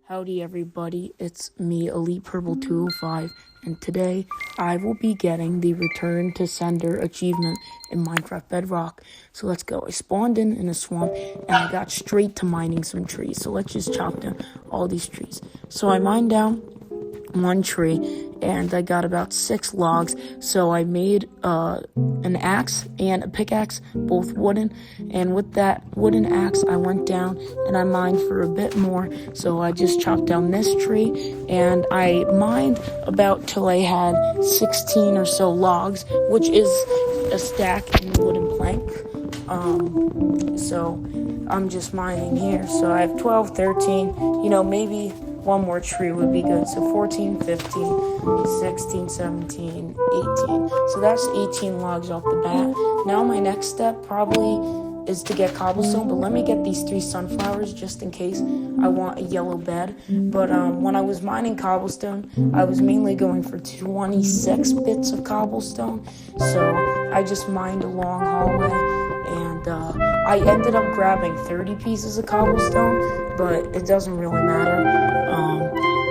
Howdy everybody, it's me, Elite Purple 205, and today I will be getting the Return to Sender achievement in Minecraft Bedrock. So let's go. I spawned in a swamp, and I got straight to mining some trees. So let's just chop down all these trees. So I mined down one tree, and I got about 6 logs, so I made an axe and a pickaxe, both wooden, and with that wooden axe I went down and I mined for a bit more. So I just chopped down this tree and I mined about till I had 16 or so logs, which is a stack in the wooden plank. So I'm just mining here, so I have 12, 13, maybe one more tree would be good. So 14, 15, 16, 17, 18. So that's 18 logs off the bat. Now my next step probably is to get cobblestone, but let me get these 3 sunflowers just in case I want a yellow bed. But when I was mining cobblestone, I was mainly going for 26 bits of cobblestone. So I just mined a long hallway, and I ended up grabbing 30 pieces of cobblestone, but it doesn't really matter.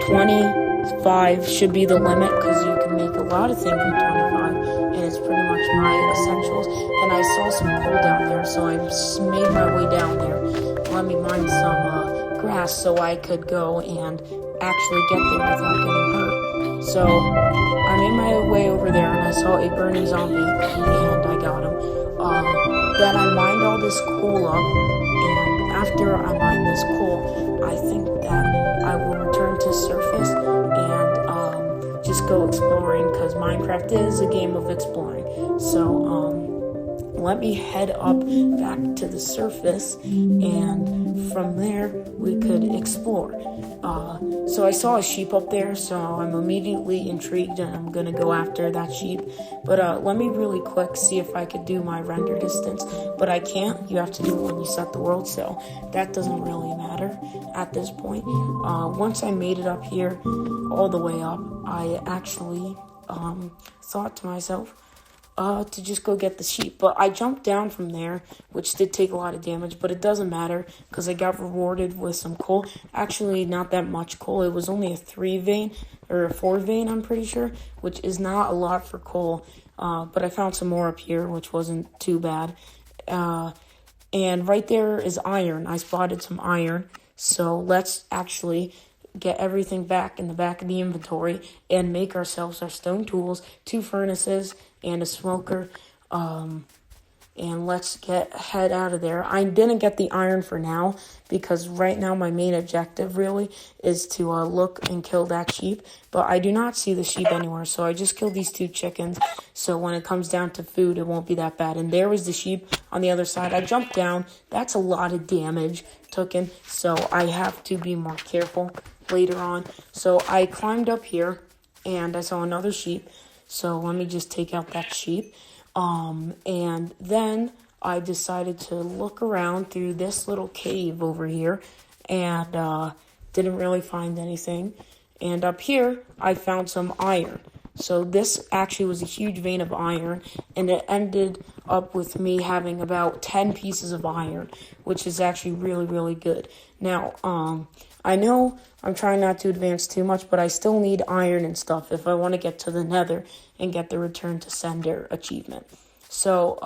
25 should be the limit because you can make a lot of things with 25, and it's pretty much my essentials. And I saw some coal down there, so I made my way down there. Let me mine some grass so I could go and actually get there without getting hurt. So I made my way over there, and I saw a burning zombie, and I got him. Then I mined all this coal up, and after I mine this coal, I think that I will return to surface and just go exploring, because Minecraft is a game of exploring. So let me head up back to the surface, and from there we could explore. So I saw a sheep up there, so I'm immediately intrigued and I'm gonna go after that sheep. But let me really quick see if I could do my render distance, but I can't. You have to do it when you set the world, so that doesn't really matter at this point. Once I made it up here, all the way up, I actually thought to myself, to just go get the sheep. But I jumped down from there, which did take a lot of damage, but it doesn't matter because I got rewarded with some coal. Actually, not that much coal. It was only a 3 vein, or a 4 vein, I'm pretty sure, which is not a lot for coal. But I found some more up here, which wasn't too bad. And right there is iron. I spotted some iron. So let's actually get everything back in the back of the inventory and make ourselves our stone tools, 2 furnaces, and a smoker, and let's head out of there. I didn't get the iron for now, because right now my main objective really is to look and kill that sheep, but I do not see the sheep anywhere, so I just killed these 2 chickens, so when it comes down to food, it won't be that bad. And there was the sheep on the other side. I jumped down. That's a lot of damage taken, so I have to be more careful later on. So I climbed up here, and I saw another sheep. So let me just take out that sheep. And then I decided to look around through this little cave over here, and didn't really find anything. And up here, I found some iron. So this actually was a huge vein of iron, and it ended up with me having about 10 pieces of iron, which is actually really, really good. Now, I know I'm trying not to advance too much, but I still need iron and stuff if I want to get to the Nether and get the Return to Sender achievement. So,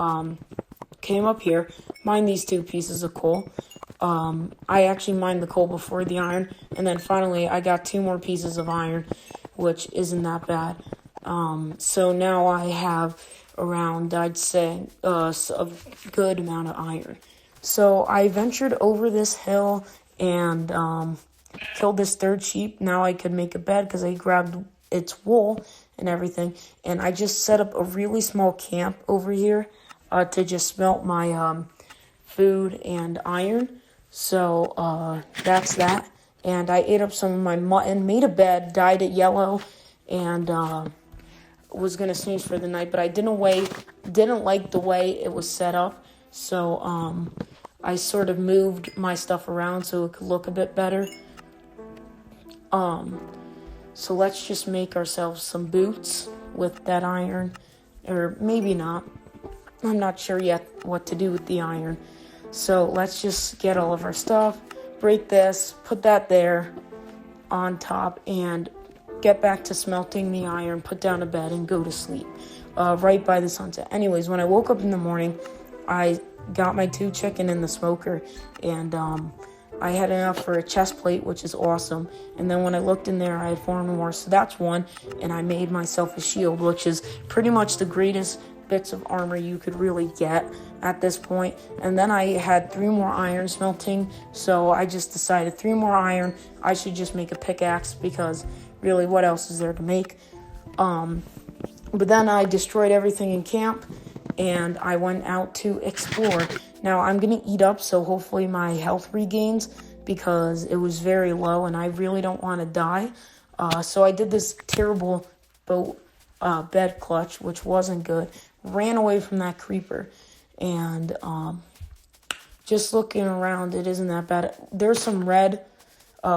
came up here, mined these 2 pieces of coal. I actually mined the coal before the iron, and then finally I got 2 more pieces of iron, which isn't that bad. So now I have around, I'd say, a good amount of iron. So I ventured over this hill and killed this 3rd sheep. Now I could make a bed because I grabbed its wool and everything. And I just set up a really small camp over here to just smelt my food and iron. So that's that. And I ate up some of my mutton, made a bed, dyed it yellow, and was going to snooze for the night. But I didn't like the way it was set up. So I sort of moved my stuff around so it could look a bit better. So let's just make ourselves some boots with that iron, or maybe not. I'm not sure yet what to do with the iron. So let's just get all of our stuff, break this, put that there, on top and get back to smelting the iron, put down a bed, and go to sleep right by the sunset. Anyways, when I woke up in the morning, I got my 2 chicken in the smoker, and I had enough for a chest plate, which is awesome. And then when I looked in there, I had 4 more, so that's 1. And I made myself a shield, which is pretty much the greatest bits of armor you could really get at this point. And then I had 3 more iron smelting, so I just decided 3 more iron, I should just make a pickaxe, because really, what else is there to make? But then I destroyed everything in camp, and I went out to explore. Now, I'm going to eat up, so hopefully my health regains, because it was very low, and I really don't want to die. So I did this terrible boat bed clutch, which wasn't good. Ran away from that creeper, and just looking around, it isn't that bad. There's some red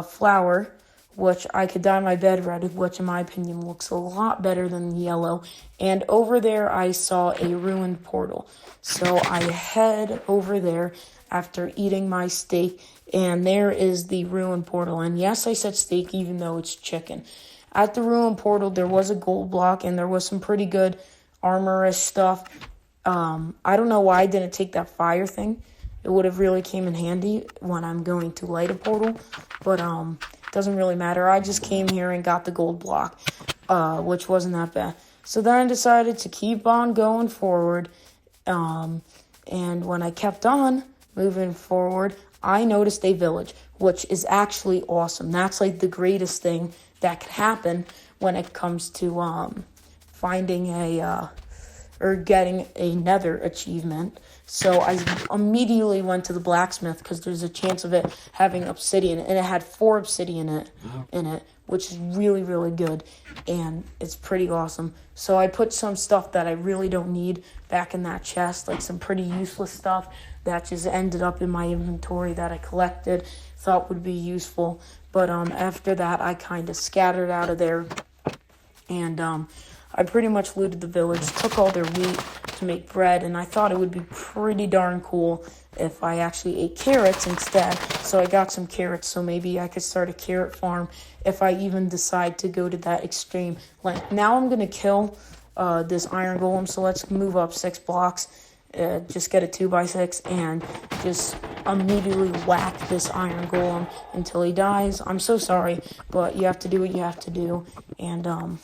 flour, which I could dye my bed red, which in my opinion looks a lot better than yellow. And over there, I saw a ruined portal. So I head over there after eating my steak, and there is the ruined portal. And yes, I said steak, even though it's chicken. At the ruined portal, there was a gold block, and there was some pretty good armor-ish stuff. I don't know why I didn't take that fire thing. It would have really came in handy when I'm going to light a portal, but doesn't really matter. I just came here and got the gold block, which wasn't that bad. So then I decided to keep on going forward, and when I kept on moving forward, I noticed a village, which is actually awesome. That's like the greatest thing that could happen when it comes to finding or getting a nether achievement. So I immediately went to the blacksmith, because there's a chance of it having obsidian, and it had 4 obsidian in it, which is really, really good, and it's pretty awesome. So I put some stuff that I really don't need back in that chest, like some pretty useless stuff that just ended up in my inventory that I collected, thought would be useful. But after that, I kind of scattered out of there, and I pretty much looted the village, took all their wheat to make bread, and I thought it would be pretty darn cool if I actually ate carrots instead. So I got some carrots, so maybe I could start a carrot farm if I even decide to go to that extreme length. Now I'm going to kill this iron golem, so let's move up 6 blocks, just get a 2x6, and just immediately whack this iron golem until he dies. I'm so sorry, but you have to do what you have to do, and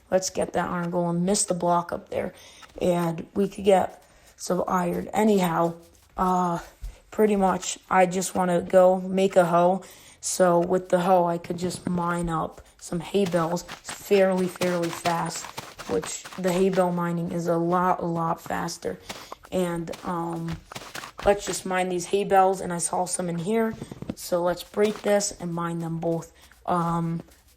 let's get that iron golem. Missed the block up there, and we could get some iron. Anyhow, pretty much I just want to go make a hoe. So with the hoe, I could just mine up some hay bales fairly fast, which the hay bale mining is a lot faster. And let's just mine these hay bales, and I saw some in here. So let's break this and mine them both.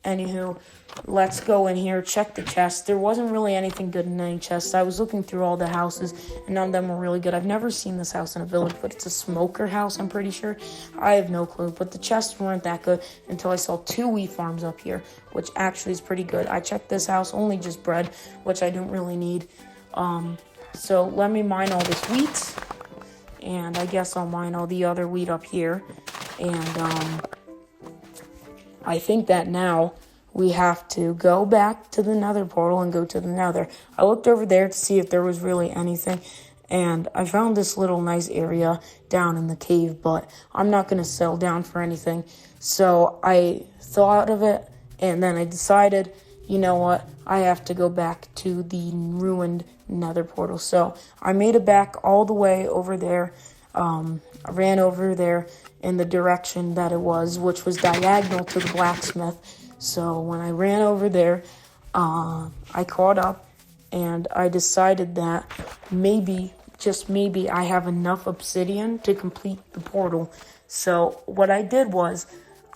Anywho, let's go in here, check the chest. There wasn't really anything good in any chests. I was looking through all the houses, and none of them were really good. I've never seen this house in a village, but it's a smoker house, I'm pretty sure. I have no clue, but the chests weren't that good until I saw 2 wheat farms up here, which actually is pretty good. I checked this house, only just bread, which I don't really need. So let me mine all this wheat, and I guess I'll mine all the other wheat up here, and I think that now we have to go back to the nether portal and go to the nether. I looked over there to see if there was really anything, and I found this little nice area down in the cave, but I'm not going to settle down for anything. So I thought of it, and then I decided, you know what, I have to go back to the ruined nether portal. So I made it back all the way over there. I ran over there in the direction that it was, which was diagonal to the blacksmith. So when I ran over there, I caught up, and I decided that maybe, just maybe, I have enough obsidian to complete the portal. So what I did was,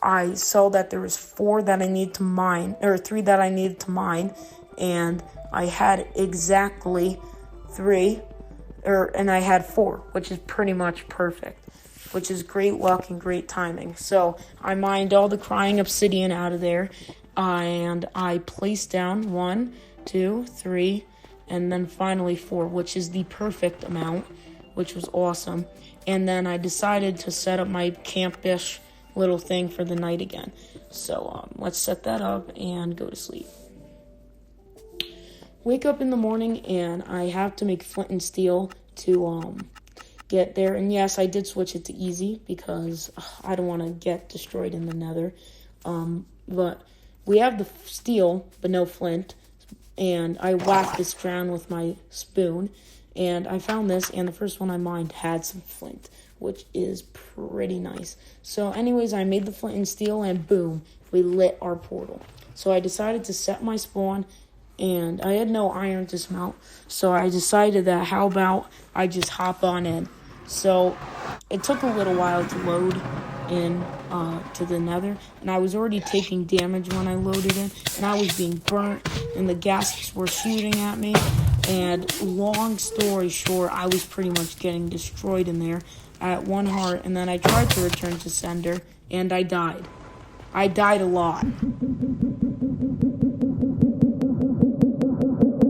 I saw that there was 4 that I need to mine, or 3 that I needed to mine, and I had exactly 3, and I had 4, which is pretty much perfect, which is great luck and great timing. So I mined all the crying obsidian out of there, and I placed down 1, 2, 3, and then finally 4, which is the perfect amount, which was awesome. And then I decided to set up my camp-ish little thing for the night again. So let's set that up and go to sleep. Wake up in the morning, and I have to make flint and steel to get there. And yes, I did switch it to easy because I don't want to get destroyed in the nether. But we have the steel, but no flint. And I whacked this ground with my spoon. And I found this, and the first one I mined had some flint, which is pretty nice. So anyways, I made the flint and steel, and boom, we lit our portal. So I decided to set my spawn, and I had no iron to smelt. So I decided that how about I just hop on in. So it took a little while to load in to the nether, and I was already taking damage when I loaded in, and I was being burnt, and the ghasts were shooting at me, and long story short, I was pretty much getting destroyed in there at 1 heart, and then I tried to return to sender, and I died. I died a lot.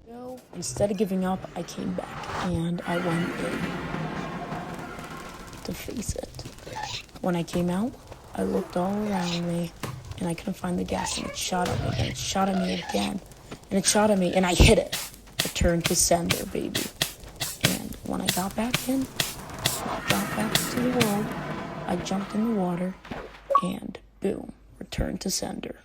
So instead of giving up, I came back, and I went in to face it. When I came out, I looked all around me, and I couldn't find the gas, and it shot at me, and it shot at me again, and it shot at me, and I hit it. Returned to sender, baby. And when I got back into the world, I jumped in the water, and boom, returned to sender.